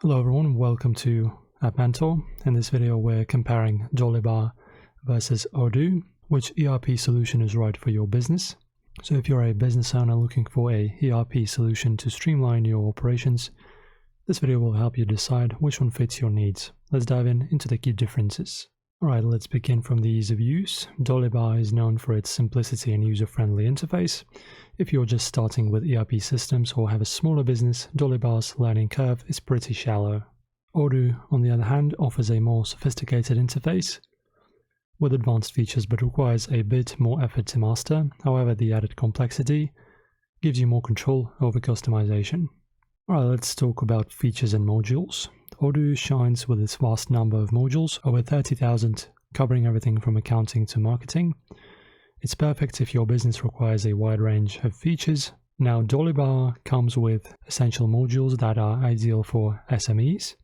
Hello everyone, welcome to App Mentor. In this video we're comparing Dolibarr versus Odoo, which ERP solution is right for your business. So if you're a business owner looking for a ERP solution to streamline your operations, this video will help you decide which one fits your needs. Let's dive into the key differences. Alright, let's begin from the ease of use. Dolibarr is known for its simplicity and user-friendly interface. If you're just starting with ERP systems or have a smaller business, Dolibarr's learning curve is pretty shallow. Odoo, on the other hand, offers a more sophisticated interface with advanced features but requires a bit more effort to master. However, the added complexity gives you more control over customization. Alright, let's talk about features and modules. Odoo shines with its vast number of modules, over 30,000, covering everything from accounting to marketing. It's perfect if your business requires a wide range of features. Now, Dolibarr comes with essential modules that are ideal for SMEs.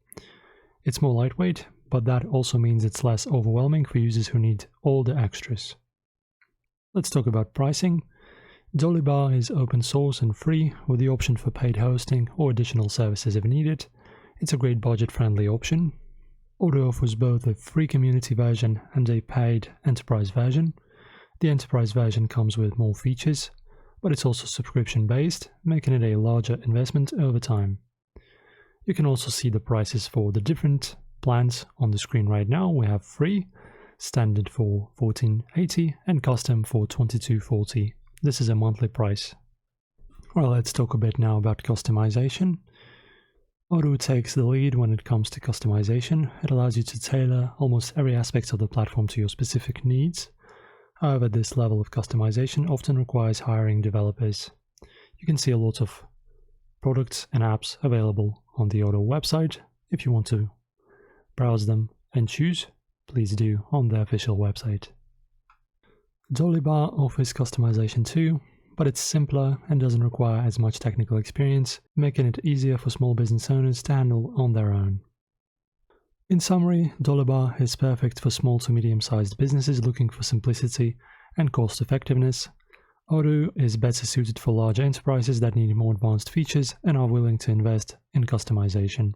It's more lightweight, but that also means it's less overwhelming for users who need all the extras. Let's talk about pricing. Dolibarr is open source and free, with the option for paid hosting or additional services if needed. It's a great budget-friendly option. Odoo offers both a free community version and a paid enterprise version. The enterprise version comes with more features, but it's also subscription-based, making it a larger investment over time. You can also see the prices for the different plans on the screen right now. We have free, standard for $14.80 and custom for $22.40. This is a monthly price. Well, let's talk a bit now about customization. Odoo takes the lead when it comes to customization. It allows you to tailor almost every aspect of the platform to your specific needs. However, this level of customization often requires hiring developers. You can see a lot of products and apps available on the Odoo website. If you want to browse them and choose, please do on the official website. Dolibarr offers customization too, but it's simpler and doesn't require as much technical experience, making it easier for small business owners to handle on their own. In summary, Dolibarr is perfect for small to medium-sized businesses looking for simplicity and cost-effectiveness. Odoo is better suited for larger enterprises that need more advanced features and are willing to invest in customization.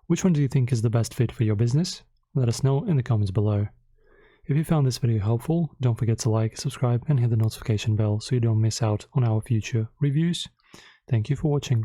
Which one do you think is the best fit for your business? Let us know in the comments below. If you found this video helpful, don't forget to like, subscribe and hit the notification bell so you don't miss out on our future reviews. Thank you for watching.